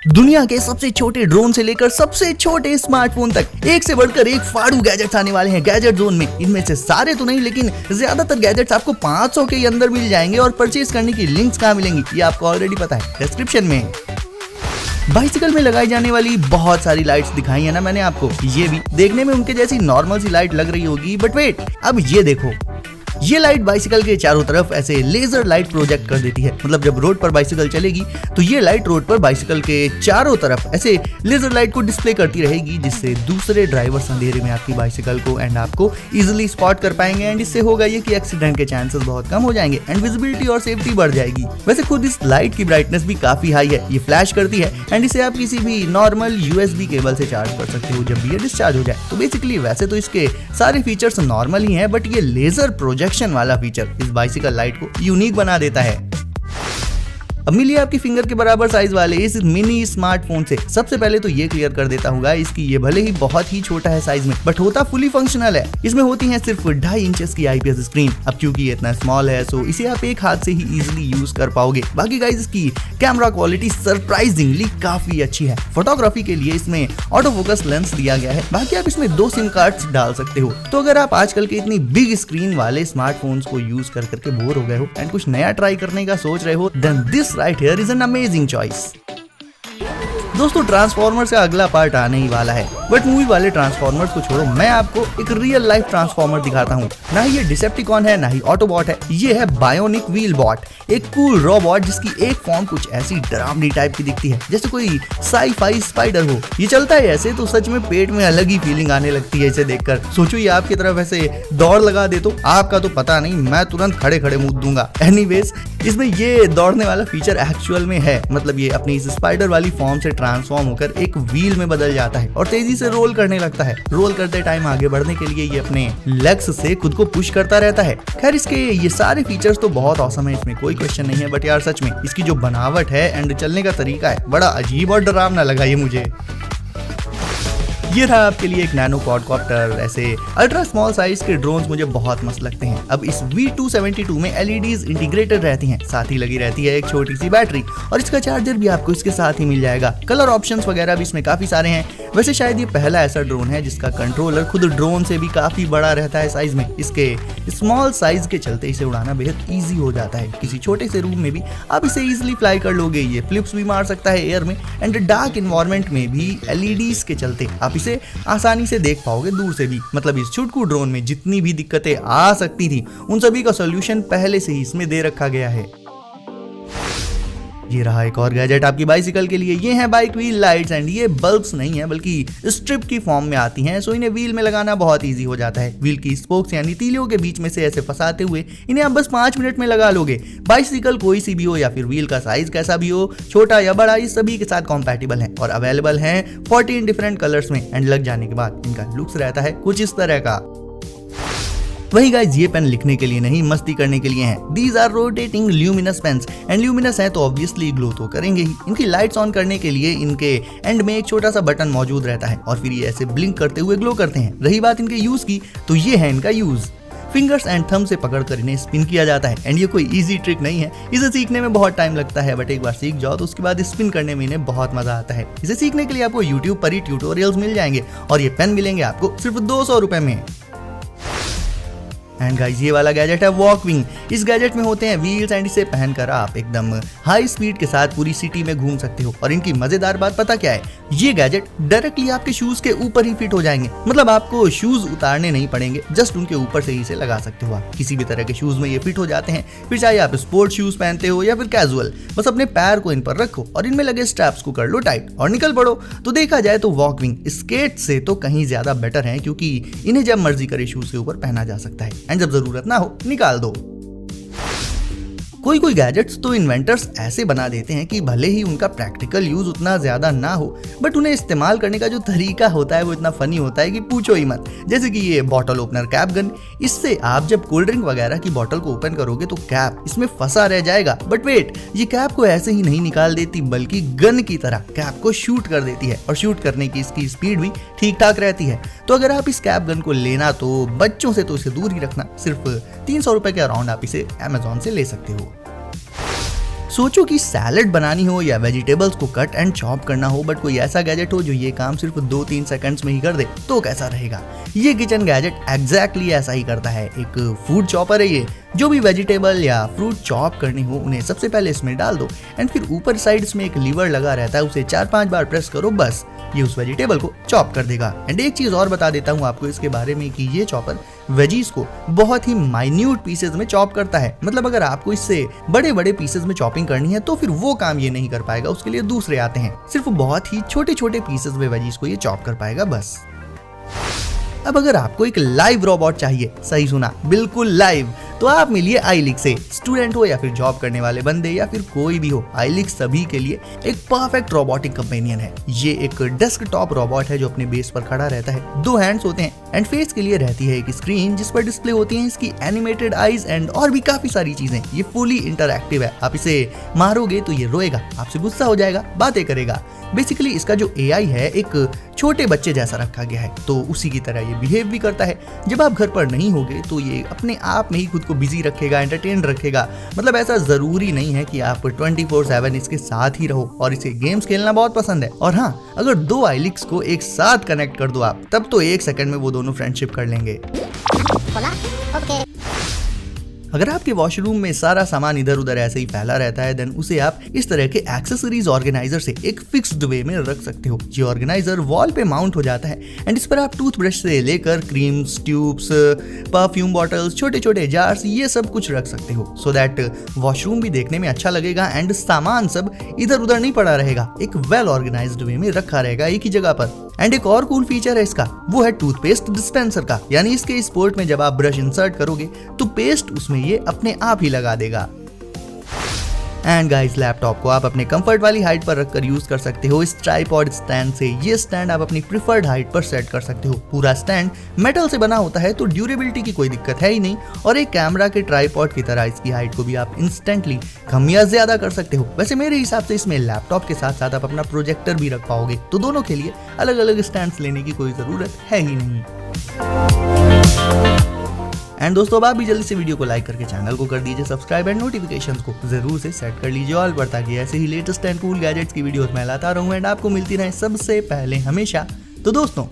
दुनिया के सबसे छोटे ड्रोन से लेकर सबसे छोटे स्मार्टफोन तक एक से बढ़कर एक फाड़ू गैजेट्स आने वाले हैं गैजेट जोन में। इनमें से सारे तो नहीं, लेकिन ज्यादातर गैजेट्स आपको 500 के अंदर मिल जाएंगे। और परचेज करने की लिंक्स कहाँ मिलेंगी ये आपको ऑलरेडी पता है, डिस्क्रिप्शन में। बाइसिकल में लगाई जाने वाली बहुत सारी लाइट्स दिखाई है ना मैंने आपको, ये भी देखने में उनके जैसी नॉर्मल सी लाइट लग रही होगी, बट वेट, अब ये देखो, ये लाइट बाइसिकल के चारों तरफ ऐसे लेजर लाइट प्रोजेक्ट कर देती है। मतलब जब रोड पर बाइसिकल चलेगी तो ये लाइट रोड पर बाइसिकल के चारों तरफ ऐसे लेजर लाइट को डिस्प्ले करती रहेगी, जिससे दूसरे ड्राइवर्स अंधेरे में आपकी बाइसिकल को एंड आपको इजीली स्पॉट कर पाएंगे। एंड इससे होगा ये कि एक्सीडेंट के चांसेस बहुत कम हो जाएंगे एंड विजिबिलिटी और सेफ्टी बढ़ जाएगी। वैसे खुद इस लाइट की ब्राइटनेस भी काफी हाई है, ये फ्लैश करती है एंड इसे आप किसी भी नॉर्मल USB केबल से चार्ज कर सकते हो जब भी ये डिस्चार्ज हो जाए। तो बेसिकली वैसे तो इसके सारे फीचर्स नॉर्मल ही हैं, बट ये लेजर प्रोजेक्शन वाला फीचर इस बाइसिकल लाइट को यूनिक बना देता है। अब मिलिए आपकी फिंगर के बराबर साइज वाले इस मिनी स्मार्टफोन से। सबसे पहले तो ये क्लियर कर देता हूँ गाइस कि ये भले ही बहुत ही छोटा है साइज में, बट होता फुली फंक्शनल है। इसमें होती है सिर्फ 2.5 इंचेस की IPS स्क्रीन। अब क्योंकि ये इतना स्मॉल है सो इसे आप एक हाथ से ही इजिली यूज कर पाओगे। बाकी गाइस इसकी कैमरा क्वालिटी सरप्राइजिंगली काफी अच्छी है। फोटोग्राफी के लिए इसमें ऑटो फोकस लेंस दिया गया है। बाकी आप इसमें 2 सिम कार्ड्स डाल सकते हो। तो अगर आप आजकल के इतनी बिग स्क्रीन वाले स्मार्टफोन्स को यूज कर करके बोर हो गए हो एंड कुछ नया ट्राई करने का सोच रहे हो, then this right here is an amazing choice। दोस्तों ट्रांसफॉर्मर्स का अगला पार्ट आने ही वाला है, बट मूवी वाले ट्रांसफॉर्मर्स को छोड़ो, मैं आपको एक रियल लाइफ ट्रांसफॉर्मर दिखाता हूँ। ना ही ये डिसेप्टिकॉन है ना ही ऑटोबॉट है, ये है बायोनिक व्हील बॉट, एक कूल रोबोट जिसकी एक फॉर्म कुछ ऐसी डरावनी टाइप की दिखती है जैसे कोई साई-फाई स्पाइडर हो। ये चलता है ऐसे तो सच में पेट में अलग ही फीलिंग आने लगती है इसे देखकर। सोचो ये आपकी तरफ ऐसे दौड़ लगा दे तो आपका तो पता नहीं, मैं तुरंत खड़े खड़े मुंह दूंगा। एनीवेज इसमें ये दौड़ने वाला फीचर एक्चुअल में है। मतलब ये अपनी इस स्पाइडर वाली फॉर्म से ट्रांसफॉर्म होकर एक व्हील में बदल जाता है और तेजी से रोल करने लगता है। रोल करते टाइम आगे बढ़ने के लिए ये अपने लेग्स से खुद को पुश करता रहता है। खैर इसके ये सारे फीचर्स तो बहुत ऑसम है, इसमें कोई क्वेश्चन नहीं है, बट यार सच में इसकी जो बनावट है एंड चलने का तरीका है बड़ा अजीब और डरावना लगा ये मुझे। ये रहा आपके लिए एक नैनो क्वाडकॉप्टर। ऐसे अल्ट्रा स्मॉल साइज के ड्रोन्स मुझे बहुत मस्त लगते हैं। अब इस V272 में LEDs इंटीग्रेटेड रहती हैं, साथ ही लगी रहती है एक छोटी सी बैटरी और इसका चार्जर भी आपको इसके साथ ही मिल जाएगा। कलर ऑप्शंस वगैरह भी इसमें काफी सारे हैं। वैसे शायद ये पहला ऐसा ड्रोन है जिसका कंट्रोलर खुद ड्रोन से भी काफी बड़ा रहता है साइज में। इसके स्मॉल साइज के चलते इसे उड़ाना बेहद ईजी हो जाता है। किसी छोटे से रूम में भी आप इसे इजिली फ्लाई कर लोगे। ये फ्लिप्स भी मार सकता है एयर में एंड डार्क इन्वायरमेंट में भी LEDs के चलते आप इसे आसानी से देख पाओगे दूर से भी। मतलब इस छुटकू ड्रोन में जितनी भी दिक्कतें आ सकती थी उन सभी का सॉल्यूशन पहले से ही इसमें दे रखा गया है। ये रहा एक और गैजेट आपकी बाइसिकल के लिए। ये हैं बाइक व्हील लाइट्स एंड ये बल्ब्स नहीं है बल्कि स्ट्रिप की फॉर्म में आती हैं, सो इन्हें व्हील में लगाना बहुत इजी हो जाता है। व्हील की स्पोक्स यानी तीलियों के बीच में से ऐसे फंसाते हुए इन्हें आप बस 5 मिनट में लगा लोगे। बाइसिकल कोई सी भी हो या फिर व्हील का साइज कैसा भी हो, छोटा या बड़ा, इस सभी के साथ कॉम्पैटिबल है और अवेलेबल है 14 डिफरेंट कलर्स में। एंड लग जाने के बाद इनका लुक्स रहता है कुछ इस तरह का। वही गाइस ये पेन लिखने के लिए नहीं, मस्ती करने के लिए हैं। These are rotating luminous pens and luminous है तो ऑब्वियसली ग्लो तो करेंगे ही। इनकी लाइट्स ऑन करने के लिए इनके एंड में एक छोटा सा बटन मौजूद रहता है और फिर ये ऐसे ब्लिंक करते हुए ग्लो करते हैं। रही बात इनके यूज की तो ये है इनका यूज। फिंगर्स एंड थंब से पकड़कर इन्हें स्पिन किया जाता है एंड ये कोई इजी ट्रिक नहीं है। इसे सीखने में बहुत टाइम लगता है, बट एक बार सीख जाओ तो उसके बाद स्पिन करने में इन्हें बहुत मजा आता है। इसे सीखने के लिए आपको YouTube पर ही ट्यूटोरियल्स मिल जाएंगे और ये पेन मिलेंगे आपको सिर्फ 200 रुपए में। एंड गाइस ये वाला गैजेट है वॉकविंग। इस गैजेट में होते हैं व्हील्स एंड इसे पहनकर आप एकदम हाई स्पीड के साथ पूरी सिटी में घूम सकते हो। और इनकी मजेदार बात पता क्या है, ये गैजेट डायरेक्टली आपके शूज के ऊपर ही फिट हो जाएंगे। मतलब आपको शूज उतारने नहीं पड़ेंगे, जस्ट उनके ऊपर से ही इसे लगा सकते हो। आप किसी भी तरह के शूज में ये फिट हो जाते हैं, फिर चाहे आप स्पोर्ट शूज पहनते हो या फिर कैजुअल, बस अपने पैर को इन पर रखो और इनमें लगे स्ट्रैप्स को कर लो टाइट और निकल पड़ो। तो देखा जाए तो वॉकविंग स्केट से तो कहीं ज्यादा बेटर है, क्योंकि इन्हें जब मर्जी करे शूज के ऊपर पहना जा सकता है एंड जब जरूरत ना हो निकाल दो। कोई गैजेट्स तो इन्वेंटर्स ऐसे बना देते हैं कि भले ही उनका प्रैक्टिकल यूज उतना ज्यादा ना हो, बट उन्हें इस्तेमाल करने का जो तरीका होता है वो इतना फनी होता है कि पूछो ही मत। जैसे कि ये बॉटल ओपनर कैप गन, इससे आप जब कोल्ड ड्रिंक वगैरह की बॉटल को ओपन करोगे तो कैप इसमें फंसा रह जाएगा। बट वेट, ये कैप को ऐसे ही नहीं निकाल देती बल्कि गन की तरह कैप को शूट कर देती है और शूट करने की इसकी स्पीड भी ठीक ठाक रहती है। तो अगर आप इस कैप गन को लेना तो बच्चों से तो इसे दूर ही रखना। सिर्फ 300 रुपए के अराउंड आप इसे Amazon से ले सकते हो। सोचो कि सैलेड बनानी हो या वेजिटेबल्स को कट एंड चॉप करना हो, बट कोई ऐसा गैजेट हो जो ये काम सिर्फ 2-3 सेकंड्स में ही कर दे, तो कैसा रहेगा। ये किचन गैजेट एग्जैक्टली ऐसा ही करता है। एक फूड चॉपर है ये। जो भी वेजिटेबल या फ्रूट चॉप करनी हो उन्हें सबसे पहले इसमें डाल दो एंड फिर ऊपर साइड्स में एक लीवर लगा रहता है, उसे 4-5 बार प्रेस करो, बस ये उस वेजिटेबल को चॉप कर देगा। एंड एक चीज और बता देता हूँ आपको इसके बारे में कि ये चॉपर वेजीज को बहुत ही माइन्यूट पीसेज में चॉप करता है। मतलब अगर आपको इससे बड़े बड़े पीसेज में चॉपिंग करनी है तो फिर वो काम ये नहीं कर पाएगा, उसके लिए दूसरे आते हैं। सिर्फ बहुत ही छोटे छोटे पीसेज में वेजीज को ये चॉप कर पाएगा बस। अब अगर आपको एक लाइव रोबोट चाहिए, सही सुना, बिल्कुल लाइव, तो आप मिलिए iLeak से। स्टूडेंट हो या फिर जॉब करने वाले बंदे या फिर कोई भी हो, iLeak सभी के लिए एक परफेक्ट रोबोटिक कंपेनियन है। ये एक डेस्कटॉप रोबोट है जो अपने बेस पर खड़ा रहता है। 2 हैंड्स होते हैं एंड फेस के लिए रहती है एक स्क्रीन जिस पर डिस्प्ले होती है इसकी एनिमेटेड आईज एंड और भी काफी सारी चीजें। ये फुली इंटरएक्टिव है। आप इसे मारोगे तो ये रोएगा, आपसे गुस्सा हो जाएगा, बातें करेगा। बेसिकली इसका जो AI है एक छोटे बच्चे जैसा रखा गया है, तो उसी की तरह ये बिहेव भी करता है। जब आप घर पर नहीं होगे तो ये अपने आप में ही खुद को बिजी रखेगा, एंटरटेन रखेगा। मतलब ऐसा जरूरी नहीं है कि आप 24/7 इसके साथ ही रहो। और इसे गेम्स खेलना बहुत पसंद है। और हाँ, अगर 2 iLeaks को एक साथ कनेक्ट कर दो आप, तब तो 1 सेकंड में वो दोनों फ्रेंडशिप कर लेंगे। अगर आपके वॉशरूम में सारा सामान इधर उधर ऐसे ही फैला रहता है, देन उसे आप इस तरह के एक्सेसरीज ऑर्गेनाइजर से एक फिक्स्ड वे में रख सकते हो। ये ऑर्गेनाइजर वॉल पे माउंट हो जाता है एंड इस पर आप टूथब्रश से लेकर क्रीम्स, ट्यूब्स, परफ्यूम बॉटल्स, छोटे छोटे जार्स, ये सब कुछ रख सकते हो, सो दैट वॉशरूम भी देखने में अच्छा लगेगा एंड सामान सब इधर उधर नहीं पड़ा रहेगा, एक वेल ऑर्गेनाइज्ड वे में रखा रहेगा एक ही जगह पर। एंड एक और कूल फीचर है इसका, वो है टूथपेस्ट डिस्पेंसर का। यानी इसके इस पोर्ट में जब आप ब्रश इंसर्ट करोगे तो पेस्ट उसमें ये अपने आप ही लगा देगा। एंड गाइस, लैपटॉप को आप अपने कंफर्ट वाली हाइट पर रखकर यूज कर सकते हो इस ट्राइपॉड स्टैंड से। ये स्टैंड आप अपनी प्रिफर्ड हाइट पर सेट कर सकते हो। पूरा स्टैंड मेटल से बना होता है तो ड्यूरेबिलिटी की कोई दिक्कत है ही नहीं। और एक कैमरा के ट्राइपॉड की तरह इसकी हाइट को भी आप इंस्टेंटली कम या ज्यादा कर सकते हो। वैसे मेरे हिसाब से इसमें लैपटॉप के साथ साथ आप अपना प्रोजेक्टर भी रख पाओगे, तो दोनों के लिए अलग अलग स्टैंड्स लेने की कोई जरूरत है ही नहीं। एंड दोस्तों, अब आप भी जल्दी से वीडियो को लाइक करके चैनल को कर दीजिए सब्सक्राइब एंड नोटिफिकेशंस को जरूर से सेट कर लीजिए ऑल पर, ताकि ऐसे ही लेटेस्ट एंड कूल गैजेट्स की वीडियोस मैं लाता रहूं एंड आपको मिलती रहे सबसे पहले हमेशा। तो दोस्तों,